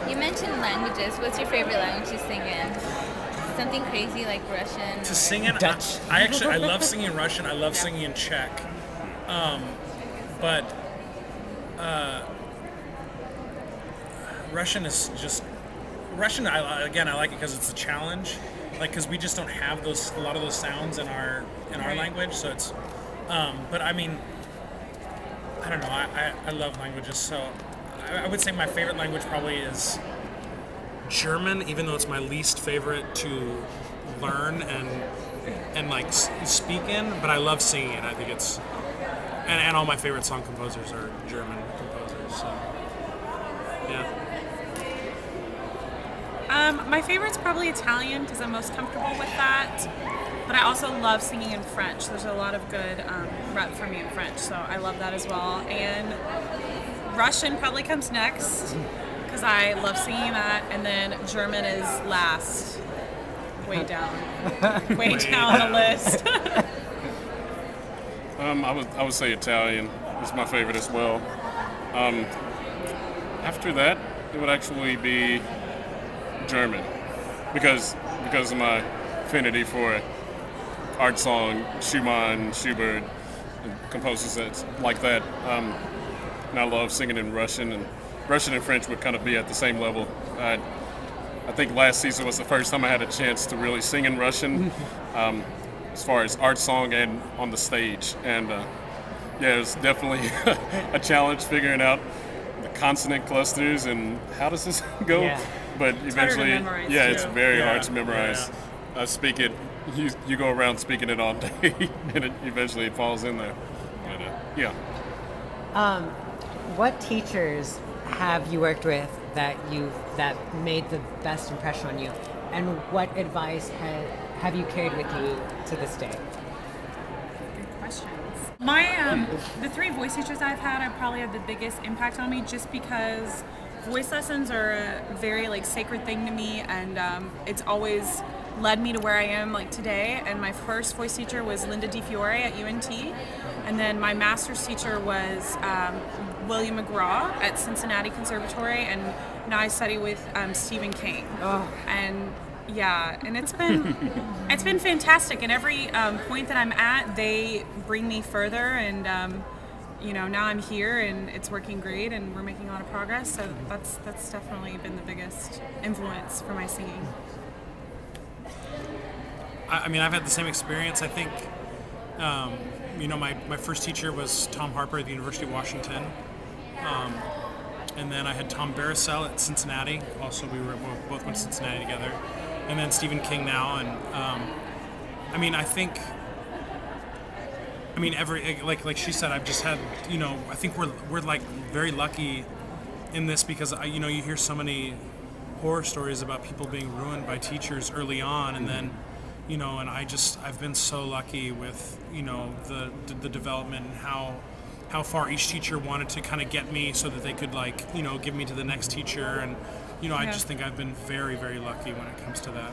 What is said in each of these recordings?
You mentioned languages. What's your favorite language to sing in? Something crazy like Russian. To sing in, Dutch. I love singing in Russian. I love singing in Czech. But Russian is just Russian. I like it because it's a challenge. Like because we just don't have a lot of those sounds in our Right. language. So it's. But I mean, I don't know. I love languages. So I would say my favorite language probably is German, even though it's my least favorite to learn and like speak in. But I love singing it. I think it's and all my favorite song composers are German composers. So yeah. My favorite's probably Italian because I'm most comfortable with that. But I also love singing in French. There's a lot of good rep for me in French, so I love that as well. And Russian probably comes next because I love singing that. And then German is last, way down, way down the list. I would say Italian is my favorite as well. After that, it would actually be German because of my affinity for art song, Schumann, Schubert, and composers like that. And I love singing in Russian, and French would kind of be at the same level. I think last season was the first time I had a chance to really sing in Russian, as far as art song and on the stage. And yeah, it was definitely a challenge figuring out the consonant clusters and how does this go. Yeah. But It's harder to eventually, memorize, yeah, too. it's very Yeah. hard to memorize. I speak it. You go around speaking it all day, and eventually it falls in there. But, yeah. What teachers have you worked with that made the best impression on you, and what advice have you carried with you to this day? Good questions. My the three voice teachers I've had have probably had the biggest impact on me, just because voice lessons are a very like sacred thing to me, and it's always led me to where I am like today. And my first voice teacher was Linda DiFiore at UNT, and then my master's teacher was William McGraw at Cincinnati Conservatory, and now I study with Stephen King. Oh. And yeah, and it's been fantastic. And every point that I'm at, they bring me further, and now I'm here, and it's working great, and we're making a lot of progress. So that's definitely been the biggest influence for my singing. I mean, I've had the same experience. I think, my first teacher was Tom Harper at the University of Washington. And then I had Tom Barisell at Cincinnati. Also, we both went to Cincinnati together. And then Stephen King now. And, every, like she said, I've just had, I think we're like very lucky in this because, you hear so many horror stories about people being ruined by teachers early on. And then, and I've been so lucky with, the development and how far each teacher wanted to kind of get me so that they could give me to the next teacher. And, I just think I've been very, very lucky when it comes to that.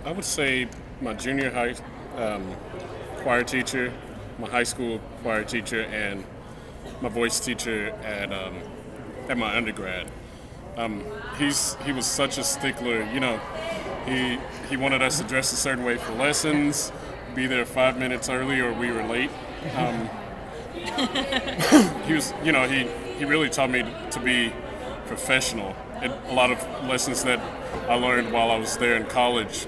I would say my junior high choir teacher, my high school choir teacher, and my voice teacher at my undergrad. He was such a stickler. He wanted us to dress a certain way for lessons, be there 5 minutes early or we were late. He really taught me to be professional. And a lot of lessons that I learned while I was there in college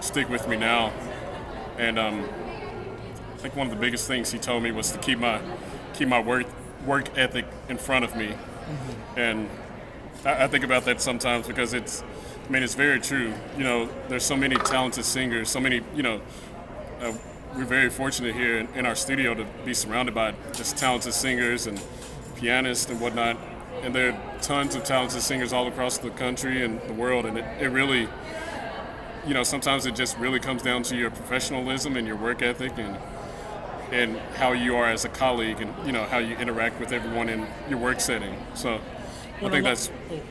stick with me now. And I think one of the biggest things he told me was to keep my work ethic in front of me. Mm-hmm. And I think about that sometimes because it's very true. There's so many talented singers, so many, we're very fortunate here in our studio to be surrounded by just talented singers and pianists and whatnot. And there are tons of talented singers all across the country and the world. And it really, sometimes it just really comes down to your professionalism and your work ethic and how you are as a colleague and, how you interact with everyone in your work setting. So I think that's...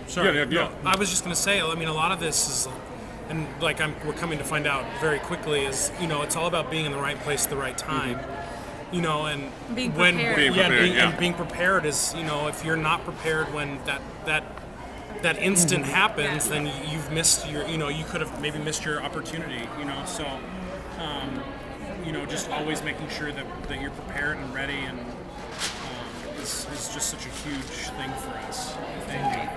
Sorry. Yeah. No, I was just going to say, a lot of this is, and we're coming to find out very quickly, is, it's all about being in the right place at the right time. you know, and Being when prepared. Being prepared, yeah. and being prepared is, you know, if you're not prepared when that instant happens, then you've missed your, you know, you could have maybe missed your opportunity, you know. So, you know, just always making sure that you're prepared and ready, and is just such a huge thing for us, I think.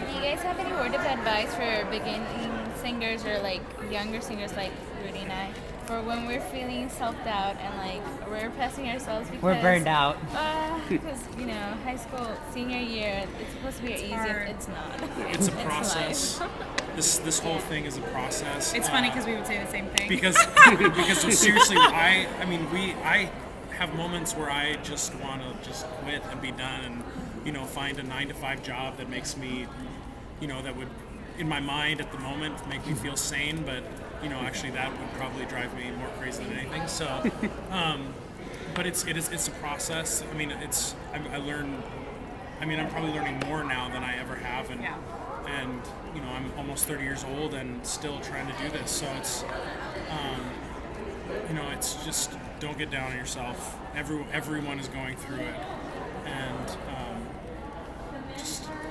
Do you guys have any word of advice for beginning singers or like younger singers like Rudy and I, for when we're feeling self-doubt and like we're pressing ourselves because We're burned out. Because you know, high school senior year, it's supposed to be easy. hard. It's not. It's a process. This whole thing is a process. It's funny because we would say the same thing. because seriously, I have moments where I just want to just quit and be done, and you know, find a 9-to-5 job that makes me, you know, that would in my mind at the moment make me feel sane, but you know, actually that would probably drive me more crazy than anything. So, but it's a process. I mean, I learn. I mean, I'm probably learning more now than I ever have, and you know, I'm almost 30 years old and still trying to do this. So it's, you know, it's just don't get down on yourself. Everyone is going through it, and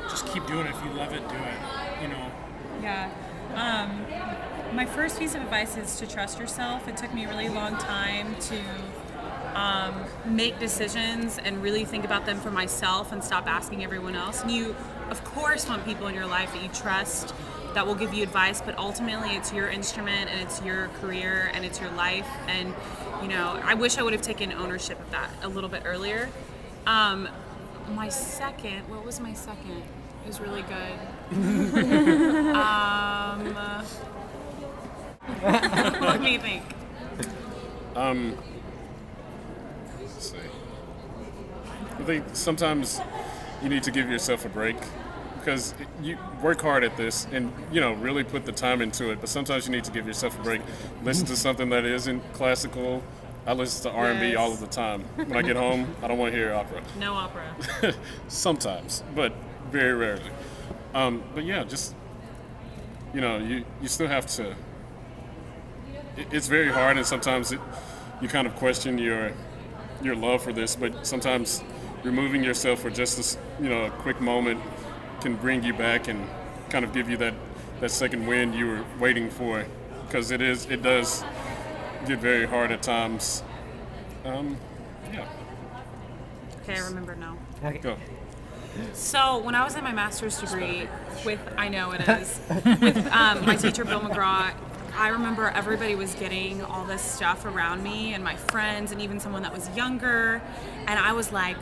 just keep doing it. If you love it, do it. You know. Yeah. My first piece of advice is to trust yourself. It took me a really long time to make decisions and really think about them for myself and stop asking everyone else. And you, of course, want people in your life that you trust that will give you advice, but ultimately it's your instrument and it's your career and it's your life. And, you know, I wish I would have taken ownership of that a little bit earlier. What was my second? It was really good. Let me think. Let's see. I think sometimes you need to give yourself a break, because you work hard at this and, you know, really put the time into it, but sometimes you need to give yourself a break. Listen to something that isn't classical. I listen to R&B Yes. all of the time. When I get home, I don't want to hear opera. No opera. Sometimes, but very rarely. But yeah, just, you know, you still have to. It's very hard, and sometimes you kind of question your love for this. But sometimes removing yourself for just this, you know, a quick moment can bring you back and kind of give you that second wind you were waiting for, because it does get very hard at times. Yeah. Okay, I remember now. Okay. Go. So when I was in my master's degree with my teacher Bill McGraw, I remember everybody was getting all this stuff around me and my friends and even someone that was younger, and I was like,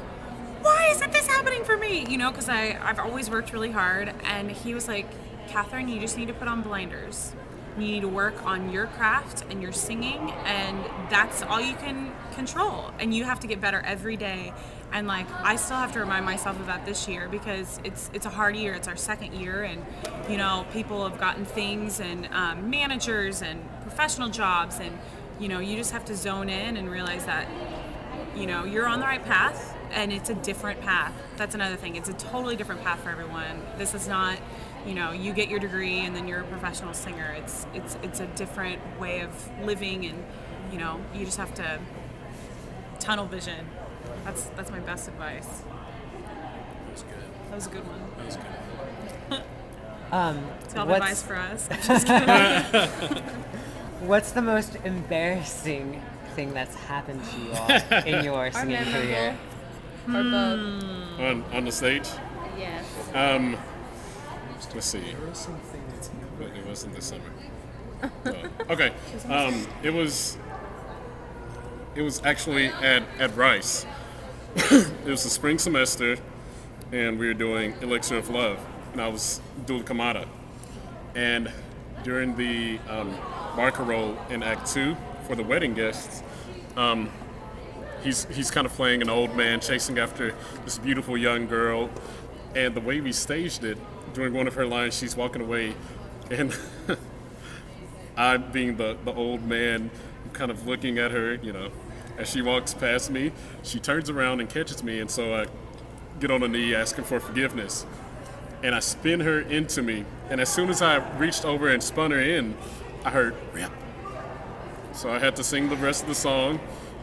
why isn't this happening for me? You know, because I've always worked really hard, and he was like, Catherine, you just need to put on blinders. You need to work on your craft and your singing, and that's all you can control. And you have to get better every day. And like, I still have to remind myself of that this year, because it's a hard year. It's our second year, and you know, people have gotten things, and managers and professional jobs, and you know, you just have to zone in and realize that, you know, you're on the right path, and it's a different path. That's another thing. It's a totally different path for everyone. This is not, you know, you get your degree and then you're a professional singer. It's a different way of living, and you know, you just have to tunnel vision. That's my best advice. That was good. That was a good one. That was good. Do you have What's- advice for us? Just kidding. What's the most embarrassing thing that's happened to you all in your Or singing memorable. career? Or both. On the stage. Yes. Let's see. It wasn't this summer. Okay. It was actually at Rice. It was the spring semester, and we were doing Elixir of Love, and I was doing Camerata. And during the barker role in Act 2 for the wedding guests, he's kind of playing an old man chasing after this beautiful young girl, and the way we staged it, during one of her lines, she's walking away, and I, being the old man, kind of looking at her, you know, as she walks past me, she turns around and catches me, and so I get on a knee asking for forgiveness, and I spin her into me, and as soon as I reached over and spun her in, I heard rip. So I had to sing the rest of the song,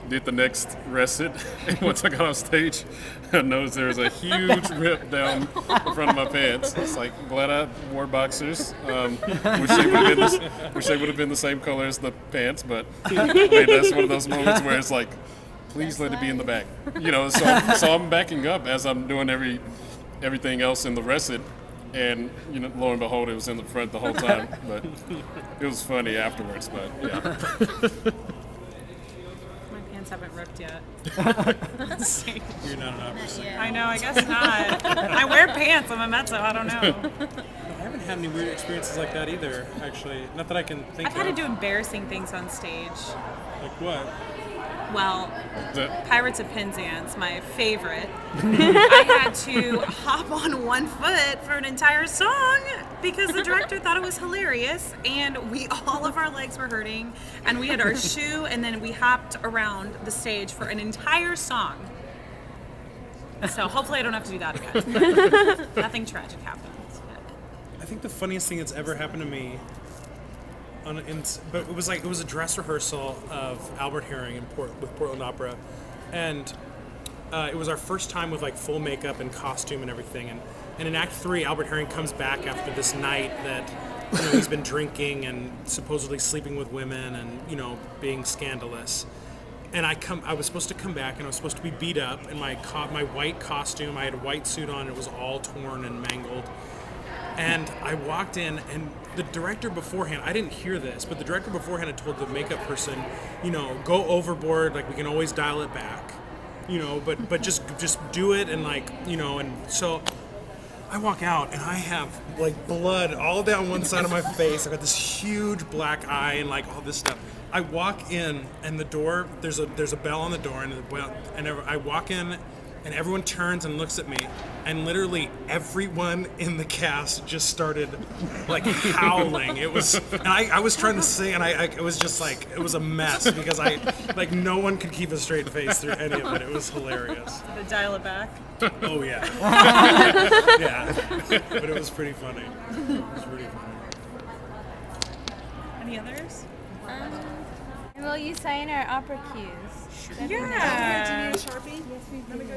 did the next recit, and once I got on stage, I noticed there was a huge rip down the front of my pants. It's like, glad I wore boxers. Wish they would have been the same color as the pants, but that's one of those moments where it's like, please let it be in the back. You know, so I'm backing up as I'm doing everything else in the recit, and you know, lo and behold, it was in the front the whole time. But it was funny afterwards. But yeah. My pants haven't ripped yet. You're not an opera singer. I know, I guess not. I wear pants. I'm a mezzo. I don't know. I haven't had any weird experiences like that either, actually. Not that I can think I've had to of. do embarrassing things on stage. Like what? Well, The- Pirates of Penzance, my favorite. I had to hop on one foot for an entire song because the director thought it was hilarious, and all of our legs were hurting, and we had our shoe, and then we hopped around the stage for an entire song. So hopefully I don't have to do that again. Nothing tragic happens. I think the funniest thing that's ever happened to me, but it was a dress rehearsal of Albert Herring with Portland Opera, and it was our first time with like full makeup and costume and everything. And in Act 3, Albert Herring comes back after this night that he's been drinking and supposedly sleeping with women and being scandalous. And I was supposed to come back, and I was supposed to be beat up in my white costume. I had a white suit on. It was all torn and mangled. And I walked in, and the director beforehand, I didn't hear this, but the director beforehand had told the makeup person, go overboard, like we can always dial it back, but just do it, and and so I walk out, and I have like blood all down one side of my face. I got this huge black eye and like all this stuff. I walk in, and the door, there's a bell on the door, and I walk in, and everyone turns and looks at me, and literally everyone in the cast just started like howling. It was, and I was trying to sing, and it was just like, it was a mess because no one could keep a straight face through any of it. It was hilarious. To dial it back. Oh yeah, yeah, but it was pretty funny. It was pretty funny. Any others? Will you sign our opera cues? Yeah.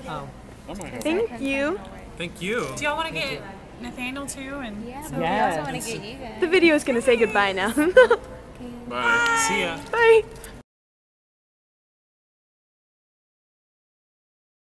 Oh. I might have Thank you. Thank you. Do y'all want to get Nathaniel too? And Yeah, but Yes. we also want to get you guys. The video is gonna say goodbye now. Bye. See ya. Bye.